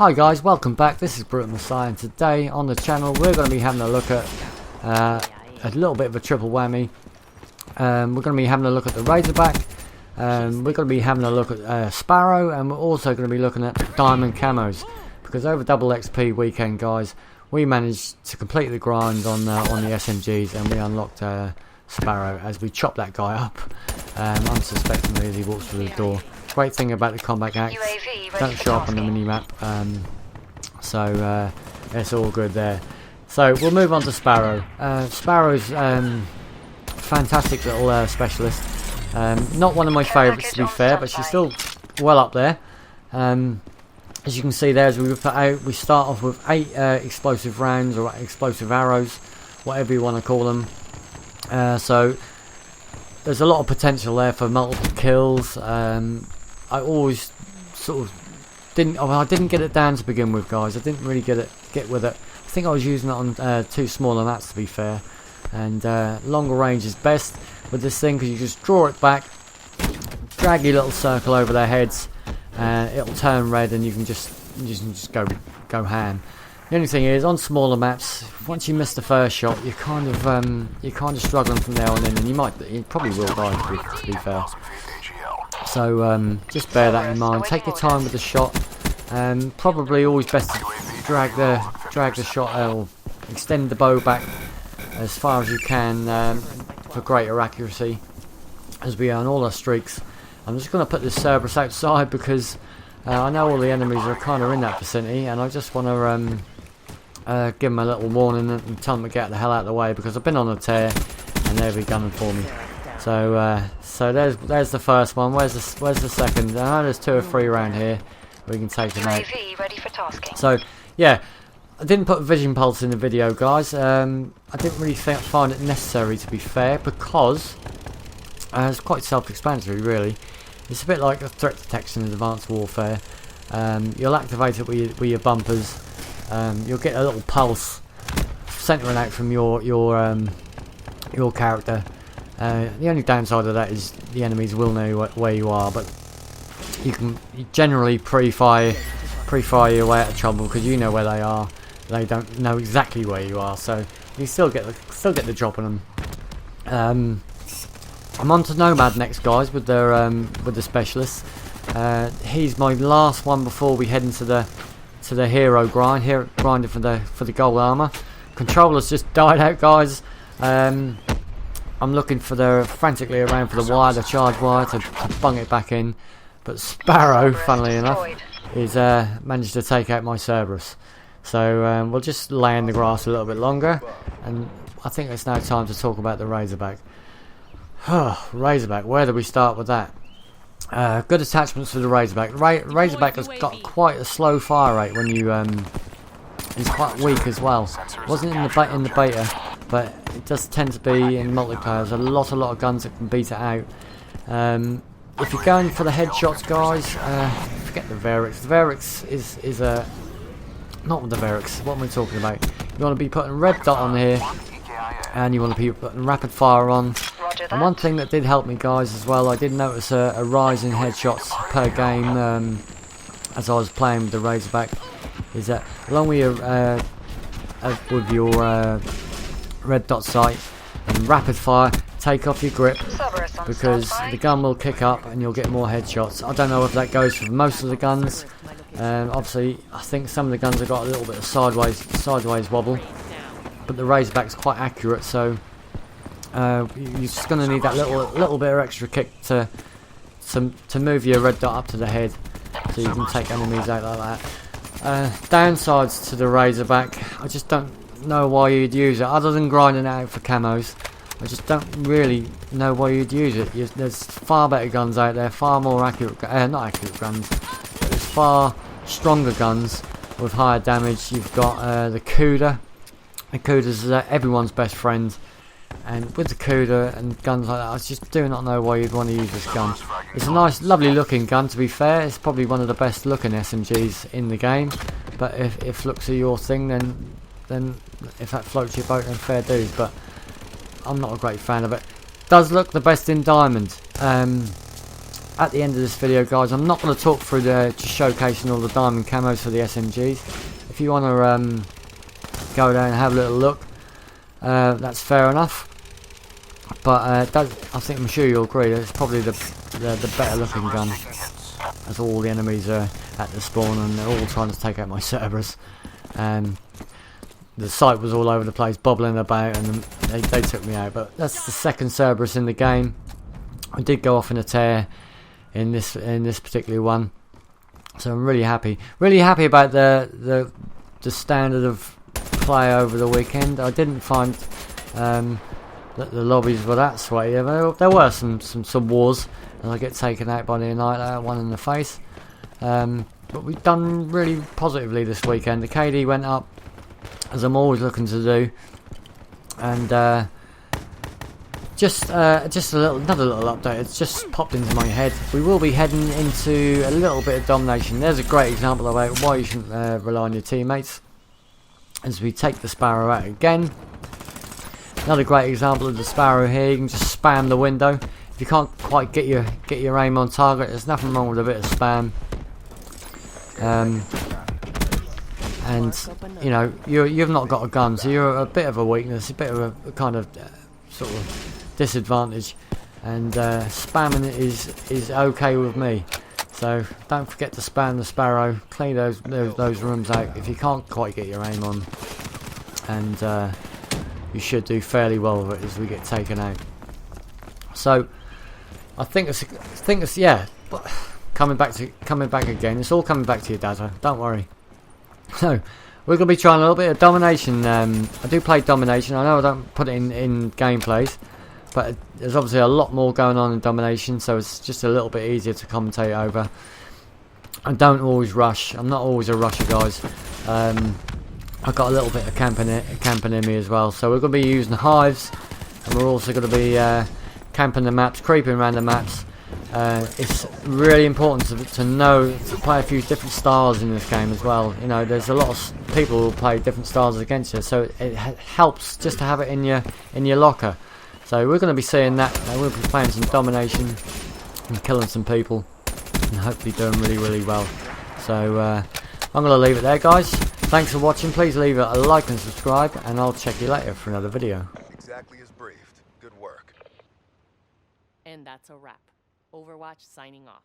Hi guys, welcome back. This is Brutal Messiah, and today on the channel we're going to be having a look at a little bit of a triple whammy. We're going to be having a look at the RazorBack, we're going to be having a look at Sparrow, and we're also going to be looking at diamond camos, because over double XP weekend guys, we managed to complete the grind on the SMGs, and we unlocked Sparrow as we chopped that guy up unsuspectingly as he walks through the door. Great thing about the combat axe, don't show up on the minimap, so it's all good there. So we'll move on to Sparrow. Sparrow's fantastic little specialist. Not one of my favourites to be fair, but she's still well up there. As you can see there, as we put out, we start off with 8 explosive rounds or explosive arrows, whatever you want to call them. So there's a lot of potential there for multiple kills. I always sort of I didn't get it down to begin with, guys. I didn't really get with it. I think I was using it on too small a maps, to be fair. And longer range is best with this thing, because you just draw it back, drag your little circle over their heads, it'll turn red, and you can just go ham. The only thing is, on smaller maps, once you miss the first shot, you're kind of struggling from there on in, and you probably will die, to be fair. So just bear that in mind. Take your time with the shot, and probably always best to drag the shot or extend the bow back as far as you can for greater accuracy, as we are on all our streaks. I'm just going to put this Cerberus outside because I know all the enemies are kind of in that vicinity, and I just want to give them a little warning and tell them to get the hell out of the way, because I've been on a tear and they'll be gunning for me. So so there's the first one. Where's the second? I know there's 2 or 3 around here. We can take them out. Ready for tasking. So yeah, I didn't put vision pulse in the video, guys. I didn't really find it necessary, to be fair, because it's quite self-explanatory, really. It's a bit like a threat detection in Advanced Warfare. You'll activate it with your bumpers. You'll get a little pulse centering out from your character. The only downside of that is the enemies will know where you are, but you can generally pre-fire your way out of trouble, because you know where they are. They don't know exactly where you are, so you still get the drop on them. I'm on to Nomad next, guys, with the specialist. He's my last one before we head into the hero grind. Grinding for the gold armor. Controller's just died out, guys. I'm looking frantically around for the wire, the charge wire, to bung it back in. But Sparrow, funnily enough, is managed to take out my Cerberus. So we'll just lay in the grass a little bit longer, and I think it's now time to talk about the RazorBack. RazorBack, where do we start with that? Good attachments for the RazorBack. RazorBack has got quite a slow fire rate when you it's quite weak as well. Wasn't in the beta, but it does tend to be in multiplayer. There's a lot of guns that can beat it out. If you're going for the headshots, guys, forget the Varix. The Varix is a not with the Varix. What am I talking about? You want to be putting red dot on here, and you want to be putting rapid fire on. And one thing that did help me, guys, as well, I did notice a rise in headshots per game as I was playing with the RazorBack, is that along with your red dot sight and rapid fire, take off your grip, because the gun will kick up and you'll get more headshots. I don't know if that goes for most of the guns. Obviously, I think some of the guns have got a little bit of sideways wobble, but the RazorBack's quite accurate, so you're just going to need that little bit of extra kick to move your red dot up to the head, so you can take enemies out like that. Downsides to the RazorBack, I just don't know why you'd use it, other than grinding it out for camos. I just don't really know why you'd use it. There's far better guns out there, far more accurate, not accurate guns, but there's far stronger guns with higher damage. You've got the Cuda. The Cuda's everyone's best friend, and with the Cuda and guns like that, I just do not know why you'd want to use this gun. It's a nice, lovely looking gun, to be fair. It's probably one of the best looking SMGs in the game, but if looks are your thing, then if that floats your boat, then fair dues, but I'm not a great fan of it. Does look the best in diamond. at the end of this video, guys. I'm not going to talk through just showcasing all the diamond camos for the SMGs. If you want to go down and have a little look, that's fair enough. But I'm sure you'll agree that it's probably the better looking gun, as all the enemies are at the spawn and they're all trying to take out my Cerberus. The sight was all over the place, bobbling about, and they took me out. But that's the second Cerberus in the game. I did go off in a tear in this particular one, so I'm really happy about the standard of play over the weekend. I didn't find that the lobbies were that sweaty. There were some wars, and I get taken out by the Annihilator, one in the face. But we've done really positively this weekend. The KD went up, as I'm always looking to do, and just another little update. It's just popped into my head. We will be heading into a little bit of domination. There's a great example about why you shouldn't rely on your teammates, as we take the Sparrow out again. Another great example of the Sparrow here. You can just spam the window. If you can't quite get your aim on target, there's nothing wrong with a bit of spam. And you know, you've not got a gun, so you're a bit of a weakness, a bit of a kind of sort of disadvantage. And spamming it is okay with me. So don't forget to spam the Sparrow. Clean those rooms out if you can't quite get your aim on, and you should do fairly well with it as we get taken out. So I think it's yeah. Coming back again. It's all coming back to you, Dazza. Don't worry. So we're gonna be trying a little bit of domination. I do play domination. I know I don't put it in gameplays, but there's obviously a lot more going on in domination, so it's just a little bit easier to commentate over. I don't always rush. I'm not always a rusher, guys. I've got a little bit of camping in me as well. So we're going to be using hives, and we're also going to be camping the maps, creeping around the maps. It's really important to play a few different styles in this game as well. You know, there's a lot of people who play different styles against you, so it helps just to have it in your locker. So we're going to be seeing that. We'll be playing some domination and killing some people, and hopefully doing really well. So I'm going to leave it there, guys. Thanks for watching. Please leave a like and subscribe, and I'll check you later for another video. Exactly as briefed. Good work. And that's a wrap. Overwatch signing off.